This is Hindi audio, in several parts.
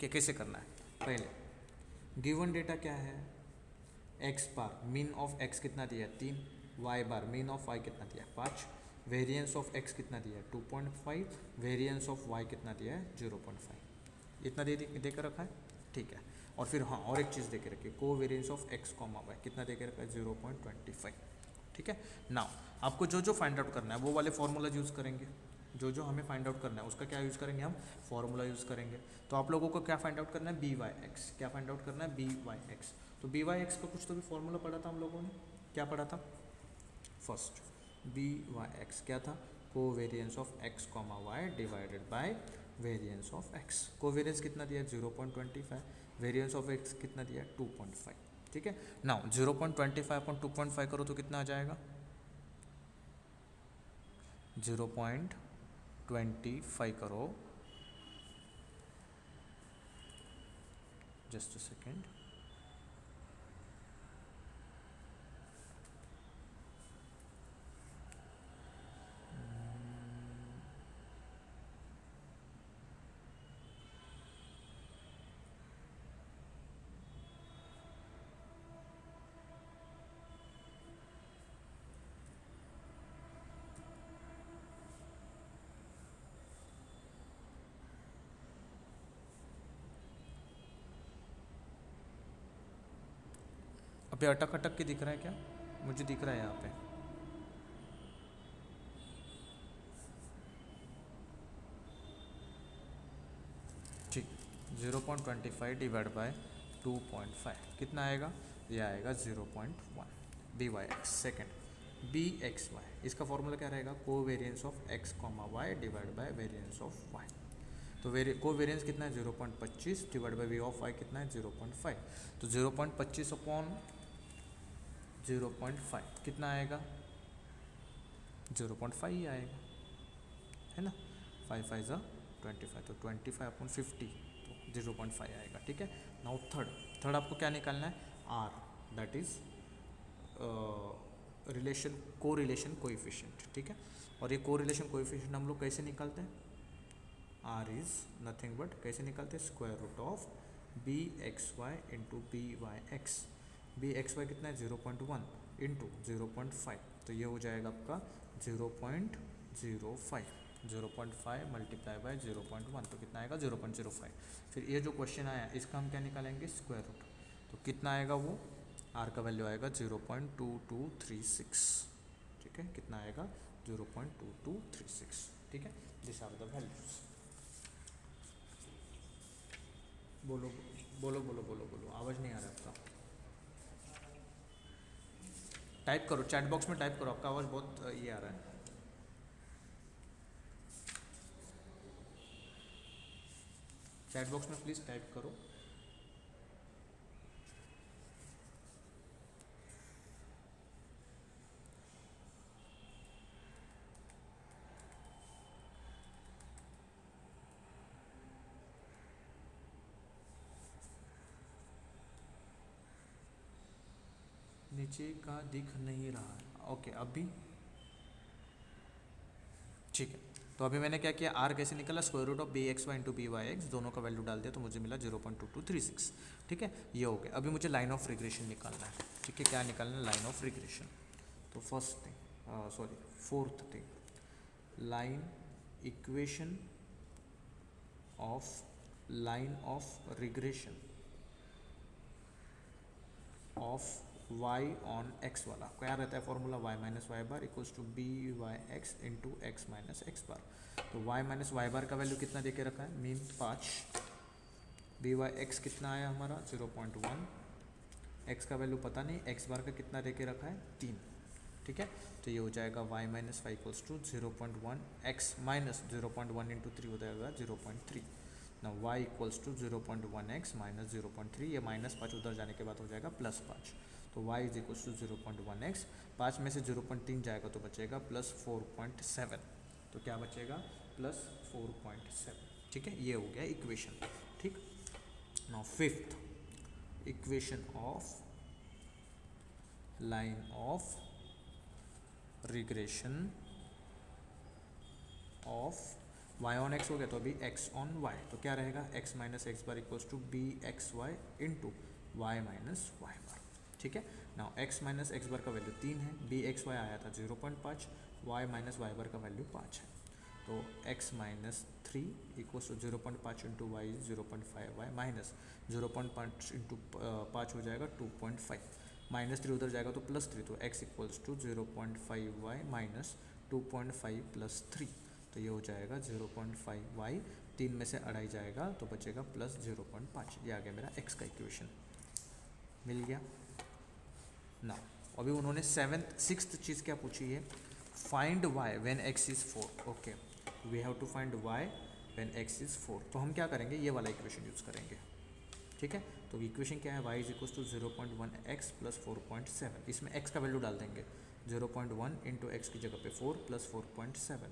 ठीक है, कैसे करना है? पहले गिवन डेटा क्या है, X bar mean of X कितना दिया है 3, Y bar mean of Y कितना दिया है 5, वेरिएंस ऑफ एक्स कितना दिया है 2.5, वेरिएंस ऑफ वाई कितना दिया है 0.5, इतना दे कर रखा है। ठीक है, और फिर हाँ और एक चीज़ दे के रखिए, covariance of X comma Y कितना दे के रखा है 0.25। ठीक है, नाउ आपको जो जो फाइंड आउट करना है वो वाले फॉर्मूला यूज़ करेंगे, जो जो हमें फाइंड आउट करना है उसका क्या यूज़ करेंगे, हम फॉर्मूला यूज़ करेंगे। तो आप लोगों को क्या फाइंड आउट करना है, बी वाई एक्स, क्या फाइंड आउट करना है बी वाई एक्स। तो बी वाई एक्स का कुछ तो भी फॉर्मूला पढ़ा था हम लोगों ने, क्या पढ़ा था, फर्स्ट बी वाई एक्स क्या था, covariance of X comma Y divided by variance of X. Covariance कितना दिया 0.25, वेरियंस ऑफ एक्स कितना दिया 2.5। ठीक है, नाउ 0.25 अपन 2.5 करो तो कितना आ जाएगा 0.25 करो, जस्ट अ सेकेंड, अभी अटक अटक के दिख रहा है क्या, मुझे दिख रहा है यहाँ पे। ठीक, 0.25 डिवाइड बाय 2.5 कितना आएगा, ये आएगा 0.1 B Y X. Second B x Y, इसका फॉर्मूला क्या रहेगा, covariance of X comma Y divide by variance of Y. तो को वेरियंस कितना है 0.25 divide by V of Y कितना है 0.5। तो 0.25 अपॉन 0.5 कितना आएगा 0.5 ही आएगा, है ना, 5 5 ज़ा 25, तो 25 अपॉन 50 तो 0.5 आएगा। ठीक है, नाउ थर्ड आपको क्या निकालना है, आर, दैट इज रिलेशन, को रिलेशन कोएफिशिएंट। ठीक है, और ये को रिलेशन कोएफिशिएंट हम लोग कैसे निकालते हैं, आर इज नथिंग बट कैसे निकालते हैं, square root of B x Y into B Y X. B x Y कितना है 0.1 इंटू 0.5, तो ये हो जाएगा आपका 0.05, 0.5 मल्टीप्लाई बाय 0.1 तो कितना आएगा 0.05। फिर ये जो क्वेश्चन आया इसका हम क्या निकालेंगे, स्क्वायर रूट, तो कितना आएगा वो, आर का वैल्यू आएगा 0.2236। ठीक है, कितना आएगा 0.2236। ठीक है, दिस आर द वैल्यूज। बोलो बोलो बोलो बोलो बोलो, आवाज़ नहीं आ रहा आपका, टाइप करो चैट बॉक्स में, टाइप करो, आपका आवाज़ बहुत ये आ रहा है। चैट बॉक्स में प्लीज़ टाइप करो। नीचे का दिख नहीं रहा है, ओके अभी ठीक है। तो अभी मैंने क्या किया, आर कैसे निकला, square root of B x Y into B Y X, दोनों का वैल्यू डाल दिया तो मुझे मिला 0.2236। ठीक है, ये हो गया। अभी मुझे लाइन ऑफ रिग्रेशन निकालना है। ठीक है, क्या निकालना है, लाइन ऑफ रिग्रेशन। तो first thing, sorry fourth thing, line equation of line of regression of y on x वाला क्या रहता है formula, y minus y bar equals to b Y x into x minus x bar. तो y माइनस वाई बार का वैल्यू कितना देके रखा है, मीन 5, बी वाई एक्स कितना आया हमारा 0.1, x का वैल्यू पता नहीं, x बार का कितना देके रखा है 3। ठीक है, तो ये हो जाएगा y minus Y equals to 0.1, X minus 0.1 into 3 हो जाएगा 0.3। ना y equals to 0.1x minus 0.3, ये माइनस 5 उधर जाने के बाद हो जाएगा प्लस 5। तो y is equals to 0.1x, 5 में से 0.3 जाएगा तो बचेगा प्लस 4.7, तो क्या बचेगा प्लस 4.7। ठीक है, ये हो गया इक्वेशन। ठीक, now fifth equation of line of regression of y on x हो गया तो अभी x ऑन y, तो क्या रहेगा x minus x bar equals to b x Y into y minus y bar. ठीक है, now x minus x bar का वैल्यू 3 है, बी एक्स वाई आया था 0.5, y माइनस वाई बार का वैल्यू 5 है, तो x minus 3 equals to 0.5 into Y 0.5 Y minus 0.5 into 5 हो जाएगा 2.5, -3 उधर जाएगा तो +3, तो x equals to 0.5 Y minus 2.5 plus 3, तो ये हो जाएगा 0.5 वाई, 3 में से अढ़ाई जाएगा तो बचेगा प्लस 0.5, ये आ गया मेरा x का इक्वेशन मिल गया ना। अभी उन्होंने सिक्स्थ चीज़ क्या पूछी है, find y when x is 4। Okay, we have to find y when x is 4, तो हम क्या करेंगे, ये वाला इक्वेशन यूज़ करेंगे। ठीक है, तो इक्वेशन क्या है, y is equal to 0.1 x plus 4.7, इसमें x का वैल्यू डाल देंगे 0.1 इंटू एक्स की जगह पे 4 प्लस 4.7,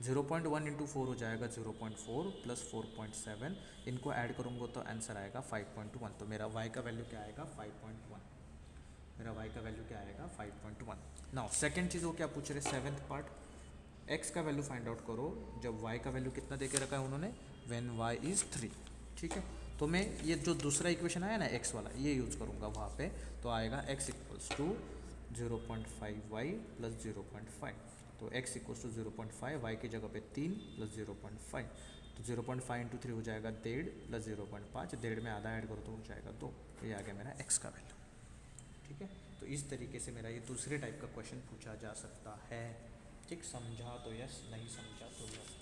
0.1 इंटू 4 हो जाएगा 0.4 प्लस 4.7, इनको ऐड करूँगा तो आंसर आएगा 5.1, तो मेरा y का वैल्यू क्या आएगा 5.1, मेरा y का वैल्यू क्या आएगा 5.1। नाउ सेकंड चीज़ वो क्या पूछ रहे, सेवेंथ पार्ट, x का वैल्यू फाइंड आउट करो जब y का वैल्यू कितना दे के रखा है उन्होंने, व्हेन y इज़ 3। ठीक है, तो मैं ये जो दूसरा इक्वेशन आया ना x वाला, ये यूज़ करूँगा वहाँ पे, तो आएगा x equals to 0.5 Y plus 0.5, तो x इक्वल्स टू 0.5, वाई की जगह पे 3 प्लस 0.5, तो 0.5 इंटू 3 हो जाएगा 1.5 प्लस 0.5, 1.5 में आधा ऐड करो तो हो जाएगा 2, तो ये आ गया मेरा x का वैल्यू। ठीक है, तो इस तरीके से मेरा ये दूसरे टाइप का क्वेश्चन पूछा जा सकता है। ठीक, समझा तो यस, नहीं समझा तो यस।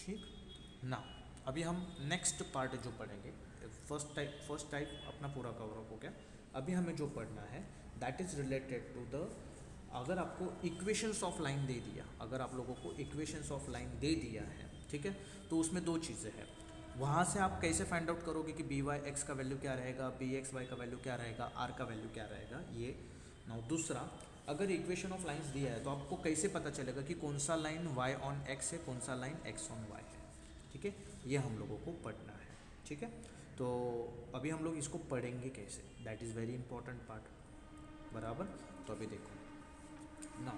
ठीक ना, अभी हम नेक्स्ट पार्ट जो पढ़ेंगे, फर्स्ट टाइप अपना पूरा कवर अप हो गया। अभी हमें जो पढ़ना है that is related to the, अगर आपको इक्वेशंस ऑफ लाइन दे दिया, अगर आप लोगों को इक्वेशंस ऑफ लाइन दे दिया है, ठीक है, तो उसमें दो चीज़ें हैं, वहाँ से आप कैसे फाइंड आउट करोगे कि बी वाई एक्स का वैल्यू क्या रहेगा, बी एक्स वाई का वैल्यू क्या रहेगा, आर का वैल्यू क्या रहेगा, ये नाउ दूसरा, अगर इक्वेशन ऑफ लाइंस दिया है तो आपको कैसे पता चलेगा कि कौन सा लाइन y ऑन x है, कौन सा लाइन x ऑन y है। ठीक है, ये हम लोगों को पढ़ना है। ठीक है, तो अभी हम लोग इसको पढ़ेंगे कैसे, that is very important part, बराबर। तो अभी देखो ना,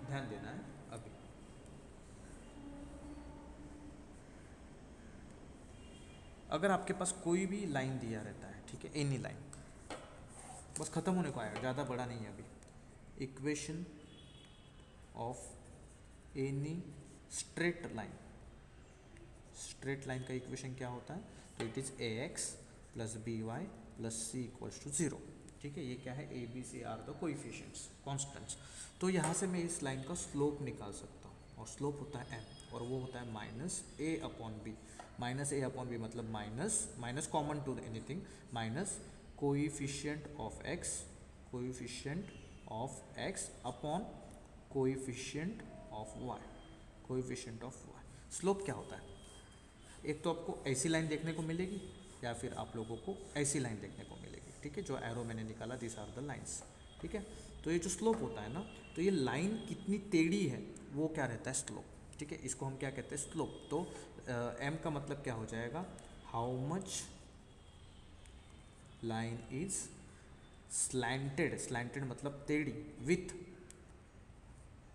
ध्यान देना है। अभी अगर आपके पास कोई भी लाइन दिया रहता है, ठीक है, एनी लाइन, बस ख़त्म होने को आएगा, ज़्यादा बड़ा नहीं है अभी, equation of any straight line, straight line का इक्वेशन क्या होता है, तो it is A X plus B Y plus C equals to 0। ठीक है, ये क्या है, A B C are the coefficients, constants. तो यहाँ से मैं इस लाइन का स्लोप निकाल सकता हूँ, और स्लोप होता है m, और वो होता है minus A upon B. Minus A upon B मतलब minus common to anything, minus coefficient of x, coefficient of x upon coefficient of y, coefficient of y। Slope क्या होता है, एक तो आपको ऐसी लाइन देखने को मिलेगी, या फिर आप लोगों को ऐसी लाइन देखने को मिलेगी। ठीक है, जो एरो मैंने निकाला, दिस आर द लाइंस। ठीक है, तो ये जो स्लोप होता है ना, तो ये लाइन कितनी टेढ़ी है वो क्या रहता है, स्लोप। ठीक है, इसको हम क्या कहते हैं, स्लोप। तो m का मतलब क्या हो जाएगा, how much line is slanted, slanted मतलब टेढ़ी, with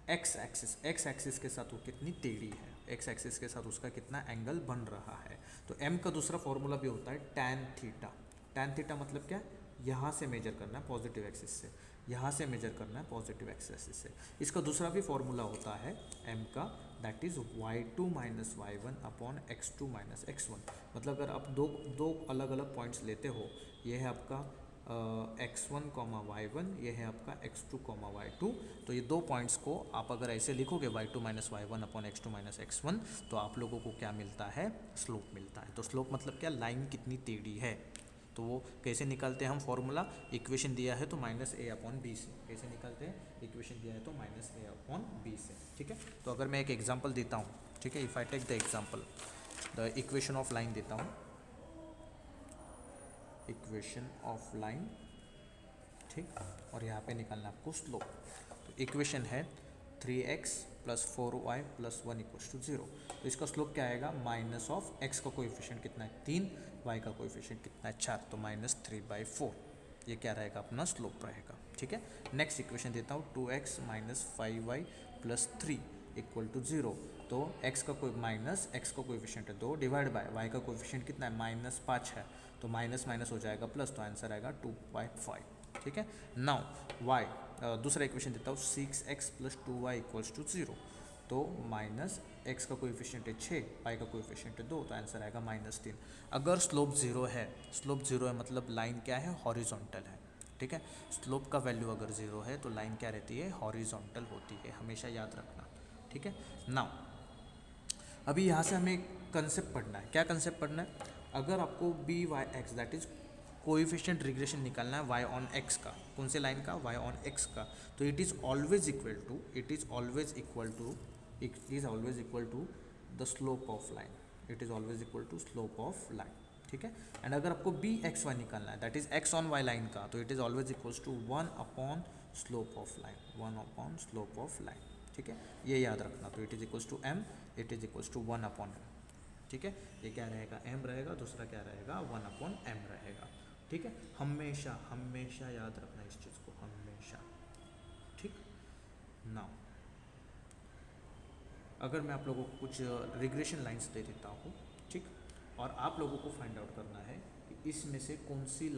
x axis, x axis के साथ वो कितनी टेढ़ी है, एक्स एक्सिस के साथ उसका कितना एंगल बन रहा है। तो m का दूसरा फॉर्मूला भी होता है tan थीटा। tan थीटा मतलब क्या, यहाँ से मेजर करना है पॉजिटिव एक्सिस से, यहाँ से मेजर करना है पॉजिटिव एक्सिस से। इसका दूसरा भी फॉर्मूला होता है m का, that is y2 minus y1 upon x2 minus x1। मतलब अगर आप दो अलग अलग पॉइंट्स लेते हो, ये है आपका x1 कॉमा y1, ये है आपका x2 कॉमा y2, तो ये दो पॉइंट्स को आप अगर ऐसे लिखोगे y2 minus y1 upon x2 minus x1, तो आप लोगों को क्या मिलता है, स्लोप मिलता है। तो स्लोप मतलब क्या, लाइन कितनी टेढ़ी है। तो वो कैसे निकालते हैं हम फॉर्मूला, इक्वेशन दिया है तो माइनस ए अपॉन बी से, कैसे निकालते हैं, इक्वेशन दिया है तो माइनस ए अपॉन बी से। ठीक है, तो अगर मैं एक एग्जाम्पल देता हूँ, ठीक है, if I take the example, the equation of line देता हूँ, इक्वेशन ऑफ लाइन, ठीक, और यहाँ पे निकालना आपको स्लोप। तो इक्वेशन है 3x plus 4y plus 1 equals to 0। तो इसका स्लोप क्या आएगा, माइनस ऑफ x का कोएफिशिएंट कितना है 3, y का कोएफिशिएंट कितना है 4, तो -3/4 ये क्या रहेगा अपना स्लोप रहेगा। ठीक है, नेक्स्ट इक्वेशन देता हूँ 2x minus 5y plus 3 equal to 0। तो x का कोई माइनस x का कोएफिशिएंट है 2 डिवाइड बाय y का कोएफिशिएंट कितना है -5 है, तो माइनस माइनस हो जाएगा प्लस, तो आंसर आएगा 2/5। ठीक है, नाउ y दूसरा इक्वेशन देता हूँ 6x plus 2y equals to 0। तो माइनस x का कोएफिशिएंट है 6, y का कोएफिशिएंट है 2, तो आंसर आएगा -3। अगर स्लोप 0 है, स्लोप 0 है मतलब लाइन क्या है, हॉरिजॉन्टल है। ठीक है, स्लोप का वैल्यू अगर 0 है तो लाइन क्या रहती है, हॉरिजॉन्टल होती है, हमेशा याद रखना। ठीक है, नाउ अभी यहाँ से हमें कंसेप्ट पढ़ना है। क्या कंसेप्ट पढ़ना है, अगर आपको B Y X that is coefficient regression निकालना है y ऑन x का, कौन से लाइन का, y ऑन x का, तो it is always equal to the slope of line, it is always equal to slope of line. ठीक है, एंड अगर आपको बी एक्स वाई निकालना है that is x on y line का, तो it is always equals to 1 upon slope of line, 1 upon slope of line. ठीक है, ये याद रखना, तो it is equals to m, it is equals to 1 upon m। ठीक है, ये क्या रहेगा, m रहेगा, दूसरा क्या रहेगा 1 अपॉन m रहेगा। ठीक है, हमेशा हमेशा याद रखना इस चीज़ को, हमेशा। ठीक, नाउ अगर मैं आप लोगों को कुछ रिग्रेशन लाइंस दे देता हूँ, ठीक, और आप लोगों को फाइंड आउट करना है कि इसमें से कौन सी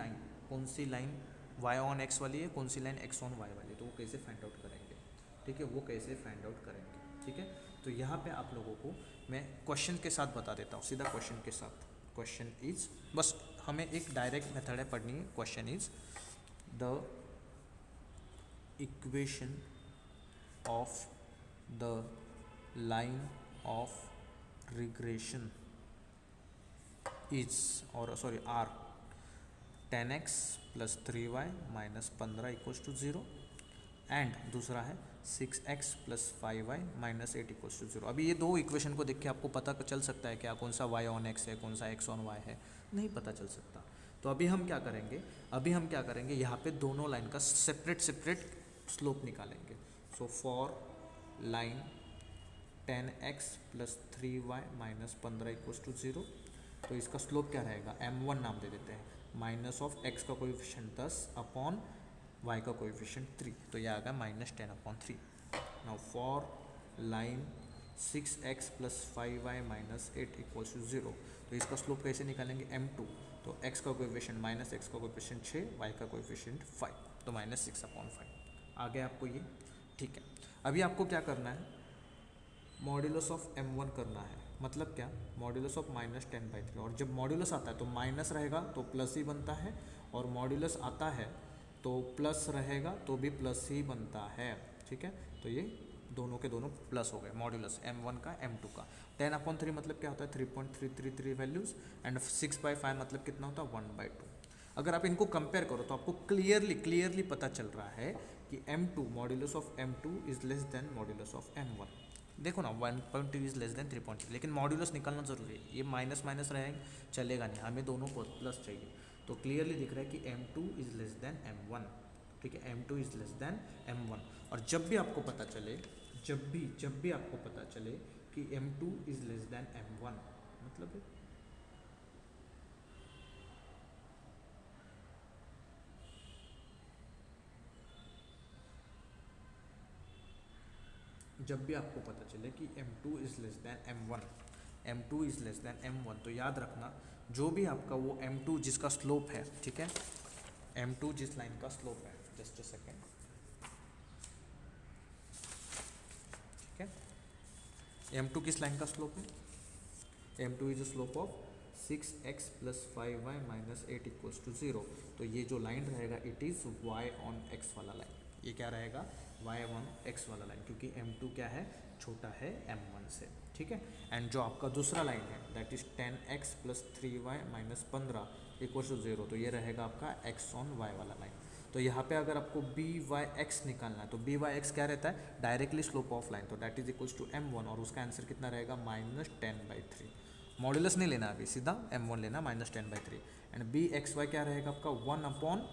लाइन y ऑन x वाली है, कौन सी लाइन x ऑन y वाली है, तो वो कैसे फाइंड आउट करेंगे। ठीक है, वो कैसे फाइंड आउट करेंगे। ठीक है, तो यहाँ पे आप लोगों को मैं क्वेश्चन के साथ बता देता हूँ, सीधा क्वेश्चन के साथ। क्वेश्चन इज, बस हमें एक डायरेक्ट मेथड है पढ़नी है। Question is the equation of the line of regression is, और sorry are 10x plus 3y minus 15 equals to 0, and दूसरा है 6x plus 5y minus 8 equals to 0। अभी ये दो इक्वेशन को देख के आपको पता चल सकता है क्या कौन सा y ऑन x है, कौन सा x ऑन y है, नहीं पता चल सकता। तो अभी हम क्या करेंगे, यहाँ पे दोनों लाइन का सेपरेट स्लोप निकालेंगे। So for line 10x plus 3y minus 15 equals to 0, तो इसका स्लोप क्या रहेगा, m1 नाम दे देते हैं, माइनस ऑफ x का कोएफिशिएंट 10 अपॉन y का कोएफिशिएंट 3, तो यह आएगा -10/3। Now for line 6x plus 5y minus 8 equals to 0, तो इसका स्लोप कैसे निकालेंगे, m2, तो x का कोएफिशिएंट माइनस x का कोएफिशिएंट 6, y का कोएफिशिएंट 5, तो -6/5 आ गया आपको ये। ठीक है, अभी आपको क्या करना है, मॉड्यूलस ऑफ m1 करना है, मतलब क्या, मॉड्यूलस ऑफ -10/3, और जब मॉड्यूलस आता है तो माइनस रहेगा तो प्लस ही बनता है, और मॉड्यूलस आता है तो प्लस रहेगा तो भी प्लस ही बनता है। ठीक है, तो ये दोनों के दोनों प्लस हो गए, मॉड्यूलस m1 का m2 का। 10/3 मतलब क्या होता है 3.333 वैल्यूज़, एंड 6/5 मतलब कितना होता है 1/2। अगर आप इनको कंपेयर करो तो आपको क्लियरली पता चल रहा है कि m2 modulus of m2 is less than modulus of m1। देखो ना 1.2 इज लेस देन 3.3, लेकिन मॉड्यूलस निकालना जरूरी है, ये माइनस रहेंगे चलेगा नहीं, हमें दोनों को प्लस चाहिए। तो क्लियरली दिख रहा है कि m2 is less then m1। ठीक है, m2 is less then m1, और जब भी आपको पता चले कि m2 is less then m1, मतलब है जब भी आपको पता चले कि m2 is less then m1, तो याद रखना जो भी आपका वो m2 जिसका स्लोप है, ठीक है, m2 जिस लाइन का स्लोप है, जस्ट अ सेकेंड, ठीक है, m2 किस लाइन का स्लोप है, m2 is the slope of 6x plus 5y minus 8 equals to 0। तो ये जो लाइन रहेगा it is y on x वाला लाइन, ये क्या रहेगा y ऑन x वाला लाइन, क्योंकि m2 क्या है, छोटा है m1 से। ठीक है, एंड जो आपका दूसरा लाइन है that is 10x plus 3y minus 15 equals to 0, तो ये रहेगा आपका x ऑन y वाला लाइन। तो यहाँ पे अगर आपको बी वाई एक्स निकालना है तो बी वाई एक्स क्या रहता है, डायरेक्टली स्लोप ऑफ लाइन, तो that is equals to m1, और उसका आंसर कितना रहेगा -10/3। मॉड्यूलस नहीं लेना अभी, सीधा m1 लेना -10/3, एंड बी एक्स वाई क्या रहेगा आपका 1 अपॉन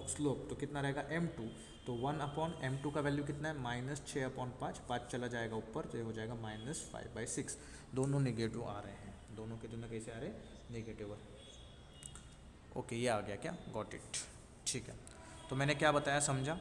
स्लोप, तो कितना रहेगा m2, तो तो 1/m2 का वैल्यू कितना है -6/5, 5 चला जाएगा ऊपर तो ये हो जाएगा -5/6। दोनों नेगेटिव आ रहे हैं, दोनों के दोनों कैसे आ रहे हैं, नेगेटिव। ओके ये आ गया क्या, गॉट इट, ठीक है। तो मैंने क्या बताया समझा,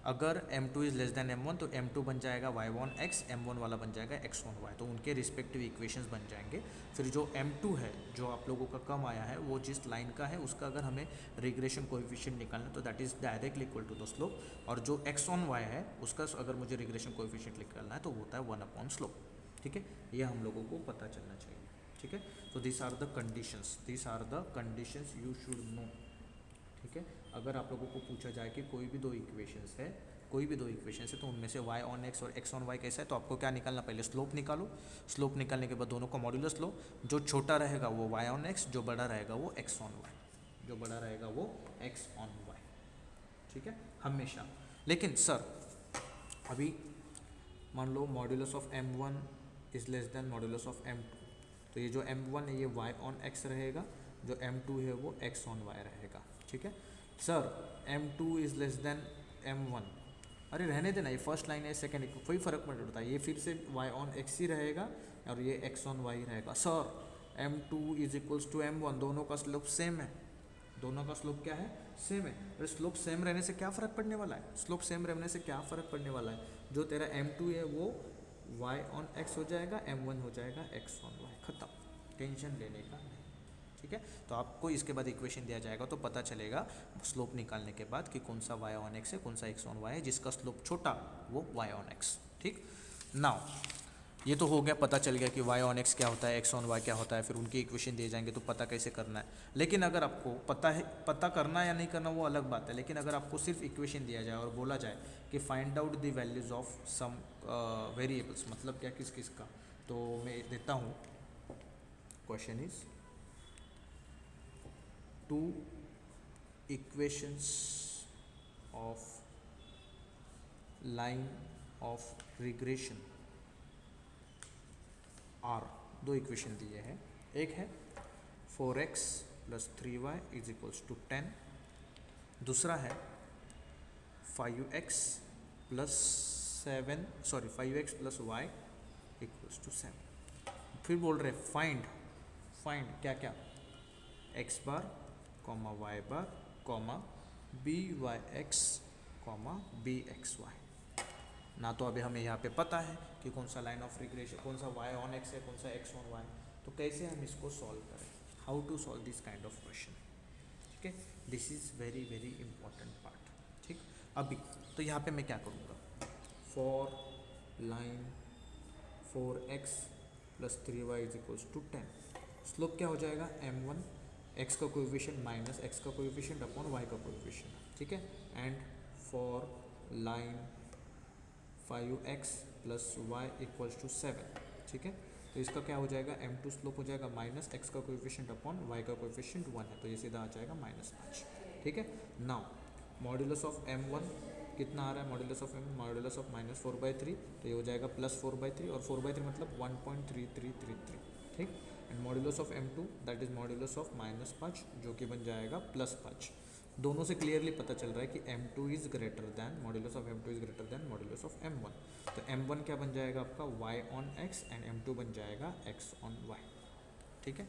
अगर m2 is less than m1 तो m2 बन जाएगा y1x, m1 वाला बन जाएगा x1y, तो उनके रिस्पेक्टिव इक्वेशंस बन जाएंगे। फिर जो m2 है जो आप लोगों का कम आया है वो जिस लाइन का है उसका अगर हमें रिग्रेशन कोएफिशिएंट निकालना है तो that is directly equal to the slope, और जो x1y है उसका अगर मुझे रिग्रेशन कोएफिशिएंट निकालना है तो वो होता है 1/स्लोप, ठीक है। ये हम लोगों को पता चलना चाहिए, ठीक है। तो this are the conditions you should know, ठीक है। अगर आप लोगों को पूछा जाए कि कोई भी दो इक्वेशंस है तो उनमें से y ऑन x और x ऑन y कैसा है, तो आपको क्या निकालना, पहले स्लोप निकालो। स्लोप निकालने के बाद दोनों का मॉड्यूलस लो, जो छोटा रहेगा वो y ऑन x, जो बड़ा रहेगा वो x ऑन y, ठीक है, हमेशा। लेकिन सर अभी मान लो modulus of m1 is less than modulus of m2, तो ये जो m1 है ये y ऑन x रहेगा, जो m2 है वो x ऑन y रहेगा, ठीक है। Sir m2 is less than m1, अरे रहने देना, ये फर्स्ट लाइन है सेकंड, कोई फ़र्क नहीं पड़ता, ये फिर से y ऑन x ही रहेगा और ये x ऑन y रहेगा। Sir m2 is equals to m1, दोनों का स्लोप सेम है, दोनों का स्लोप क्या है, सेम है। अरे स्लोप सेम रहने से क्या फ़र्क पड़ने वाला है, स्लोप सेम रहने से क्या फ़र्क पड़ने वाला है, जो तेरा m2 है वो y ऑन x हो जाएगा, m1 हो जाएगा x ऑन y, ख़त्म, टेंशन लेने का नहीं, ठीक है। तो आपको इसके बाद इक्वेशन दिया जाएगा तो पता चलेगा स्लोप निकालने के बाद कि कौन सा y ऑन x है, कौन सा x ऑन y है, जिसका स्लोप छोटा वो y ऑन x, ठीक। नाउ ये तो हो गया, पता चल गया कि y ऑन x क्या होता है, x ऑन y क्या होता है, फिर उनके इक्वेशन दिए जाएंगे तो पता कैसे करना है। लेकिन अगर आपको पता करना या नहीं करना वो अलग बात है, लेकिन अगर आपको सिर्फ इक्वेशन दिया जाए और बोला जाए कि find out the values of some variables, मतलब क्या, किस किस का, तो मैं देता हूँ। Question is two equations of line of regression are, दो इक्वेशन दिए हैं, एक है 4x plus 3y is equals to 10, दूसरा है 5x plus 5x plus y equals to 7। फिर बोल रहे फाइंड क्या क्या, x bar comma y bar comma byx comma bxy। ना तो अभी हमें यहाँ पे पता है कि कौन सा लाइन ऑफ रिग्रेशन, कौन सा y ऑन x है, कौन सा x ऑन y, तो कैसे हम इसको सॉल्व करें, how to solve this kind of question, ठीक है। This is very very important part, ठीक। अभी तो यहाँ पे मैं क्या करूँगा, for line 4x plus 3y is equals to 10, slope क्या हो जाएगा m1, x का कोएफिशिएंट माइनस x का कोएफिशिएंट अपॉन y का कोएफिशिएंट, ठीक है। And for line 5x plus y equals to 7, ठीक है। तो इसका क्या हो जाएगा, m2 स्लोप हो जाएगा माइनस x का कोएफिशिएंट अपॉन y का कोएफिशिएंट 1 है, तो ये सीधा आ जाएगा -5, ठीक है। नाउ मॉड्यूलस ऑफ m1 कितना आ रहा है, मॉड्यूलस ऑफ -4/3, तो ये हो जाएगा +4/3, और 4/3 मतलब 1.3333, ठीक। And modulus of m2 that is modulus of -5 जो कि बन जाएगा +5। दोनों से क्लियरली पता चल रहा है कि m2 is greater than, modulus of m2 is greater than modulus of m1, तो m1 क्या बन जाएगा आपका y on x and m2 बन जाएगा x ऑन y, ठीक है।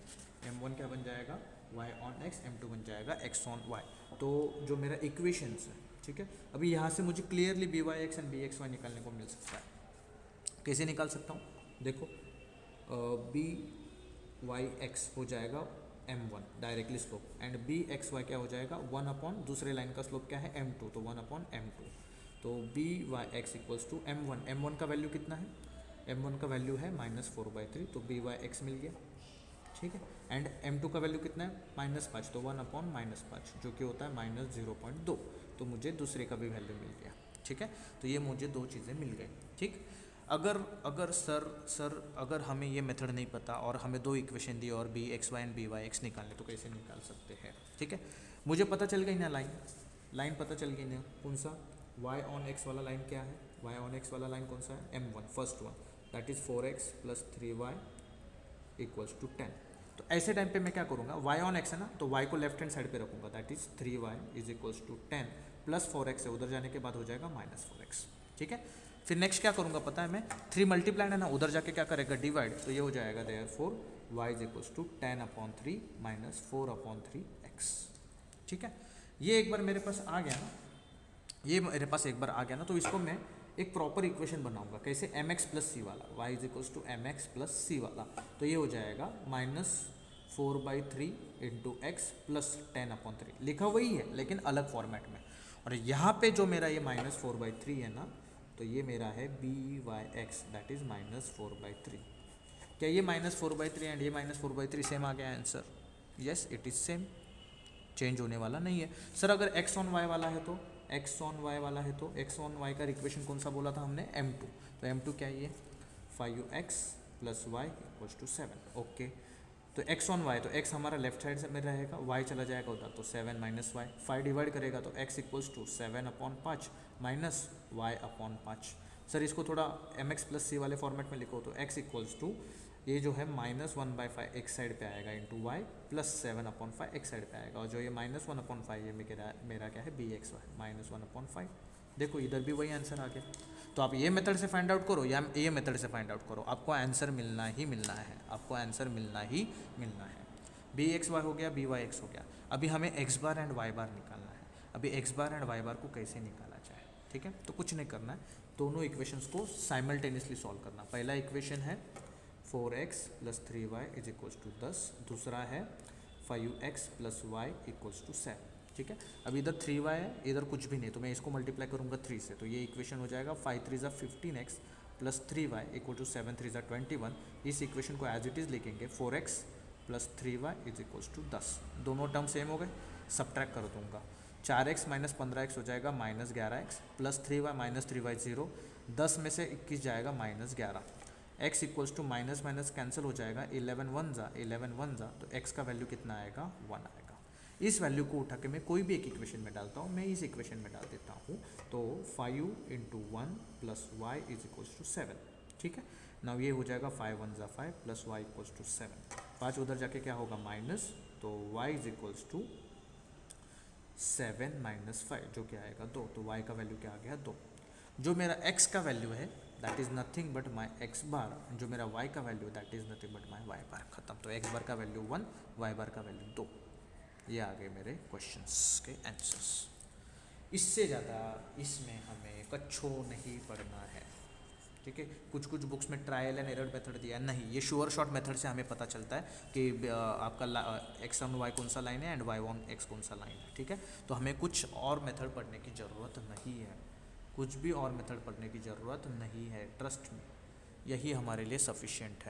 m1 क्या बन जाएगा y ऑन x, m2 बन जाएगा x ऑन y। तो जो मेरा इक्वेशंस है, ठीक है, अभी यहाँ से मुझे क्लियरली byx एंड bxy निकालने को मिल सकता है। कैसे निकाल सकता हूँ, देखो byx हो जाएगा m1 directly slope, and bxy क्या हो जाएगा 1 अपॉन दूसरे लाइन का स्लोप क्या है m2, तो 1 अपॉन m2, तो byx इक्वल्स टू m1 का वैल्यू कितना है, m1 का वैल्यू है -4/3, तो byx मिल गया, ठीक है। एंड m2 का वैल्यू कितना है -5, तो 1 अपॉन -5 जो कि होता है -0.2, तो मुझे दूसरे का भी वैल्यू मिल गया, ठीक है। तो ये मुझे दो चीज़ें मिल गई, ठीक। अगर सर अगर हमें ये मेथड नहीं पता और हमें दो इक्वेशन दी और bxy एंड byx निकालने, तो कैसे निकाल सकते हैं, ठीक है। मुझे पता चल गई ना, लाइन पता चल गई ना, कौन सा y ऑन x वाला लाइन क्या है, y ऑन x वाला लाइन कौन सा है m1 first one, that is 4x plus 3y equals to 10। तो ऐसे टाइम पे मैं क्या करूँगा, y ऑन x है ना, तो y को लेफ्ट हैंड साइड पे रखूँगा, that is 3y is equals to 10, plus 4x है, उधर जाने के बाद हो जाएगा -4x। ठीक है, फिर नेक्स्ट क्या करूँगा पता है मैं, 3 मल्टीप्लाइड है ना, उधर जाके क्या करेगा डिवाइड, तो ये हो जाएगा therefore y is equals to 10/3 minus 4/3x। ठीक है, ये एक बार मेरे पास आ गया ना, ये मेरे पास एक बार आ गया ना, तो इसको मैं एक प्रॉपर इक्वेशन बनाऊंगा कैसे, mx प्लस सी वाला, y is equals to mx plus c वाला, तो ये हो जाएगा -4/3 इंटू एक्स प्लस 10/3, लिखा वही है लेकिन अलग फॉर्मेट में। और यहाँ पे जो मेरा ये -4/3 है ना, तो ये मेरा है by(x) दैट इज -4/3। क्या ये -4/3 एंड ये -4/3 सेम आ गया answer? Yes, it is same, change होने वाला नहीं है। सर अगर x ऑन y वाला है तो x ऑन y वाला है तो x ऑन y का इक्वेशन कौन सा बोला था हमने, m2, तो m2 क्या है ये 5x plus y equals to 7। Okay, तो x ऑन y, तो x हमारा लेफ्ट साइड से में रहेगा, y चला जाएगा उधर, तो 7 माइनस y, 5 डिवाइड करेगा तो x equals to 7/5 minus y/5। Sir इसको थोड़ा mx प्लस सी वाले फॉर्मेट में लिखो, तो x इक्वल्स टू ये जो है -1/5 एक साइड पे आएगा इंटू y प्लस 7/5 एक साइड पे आएगा, और जो ये -1/5 ये मेरा क्या है bxy -1/5। देखो इधर भी वही आंसर आ गया। तो आप ये मेथड से फाइंड आउट करो या ये मेथड से फाइंड आउट करो, आपको आंसर मिलना ही मिलना है, आपको आंसर मिलना ही मिलना है। bxy हो गया, byx हो गया, अभी हमें x बार एंड y बार निकालना है। अभी x बार एंड y बार को कैसे निकाला जाए, ठीक है, तो कुछ नहीं करना है, दोनों इक्वेशंस को साइमल्टेनियसली सॉल्व करना। पहला इक्वेशन है 4x plus 3y is equals to 10, दूसरा है 5x plus y equals to 7। ठीक है, अब इधर 3y है, इधर कुछ भी नहीं, तो मैं इसको मल्टीप्लाई करूंगा 3 से, तो ये इक्वेशन हो जाएगा 5 3 15x plus 3y equal to 7 3 21। इस इक्वेशन को एज इट इज़ लिखेंगे 4x plus 3y is equals to 10, दोनों टर्म सेम हो गए, सब्ट्रैक्ट कर दूंगा, 4x माइनस 15x हो जाएगा -11x plus 3y minus 3y 0, 10 में से 21 जाएगा -11, x equals to minus minus cancel हो जाएगा, 11 1 जा, तो x का वैल्यू कितना आएगा 1 आएगा। इस वैल्यू को उठा के मैं कोई भी एक इक्वेशन में डालता हूँ, मैं इस इक्वेशन में डाल देता हूँ, तो 5 into 1 plus Y is equals to 7। ठीक है, नाउ ये हो जाएगा 5 1 जा 5 प्लस वाई इक्वल्स टू 7, 5 उधर जाके क्या होगा माइनस, तो y is equals to 7 minus 5 जो क्या आएगा 2, तो y का वैल्यू क्या आ गया 2। जो मेरा x का वैल्यू है that is nothing but my x बार, जो मेरा y का value that is nothing but my y बार, खत्म। तो x बार का वैल्यू 1, y बार का वैल्यू 2। ये आ गए मेरे क्वेश्चंस के आंसर्स। इससे ज़्यादा इसमें हमें कच्छो नहीं पढ़ना है, ठीक है। कुछ कुछ बुक्स में ट्रायल एंड एरर मेथड दिया है, नहीं, ये श्योर शॉर्ट मेथड से हमें पता चलता है कि आपका x ऑन y कौन सा लाइन है एंड y ऑन x कौन सा लाइन है, ठीक है। तो हमें कुछ और मेथड पढ़ने की ज़रूरत नहीं है, कुछ भी और मेथड पढ़ने की ज़रूरत नहीं है, ट्रस्ट में, यही हमारे लिए सफिशिएंट है।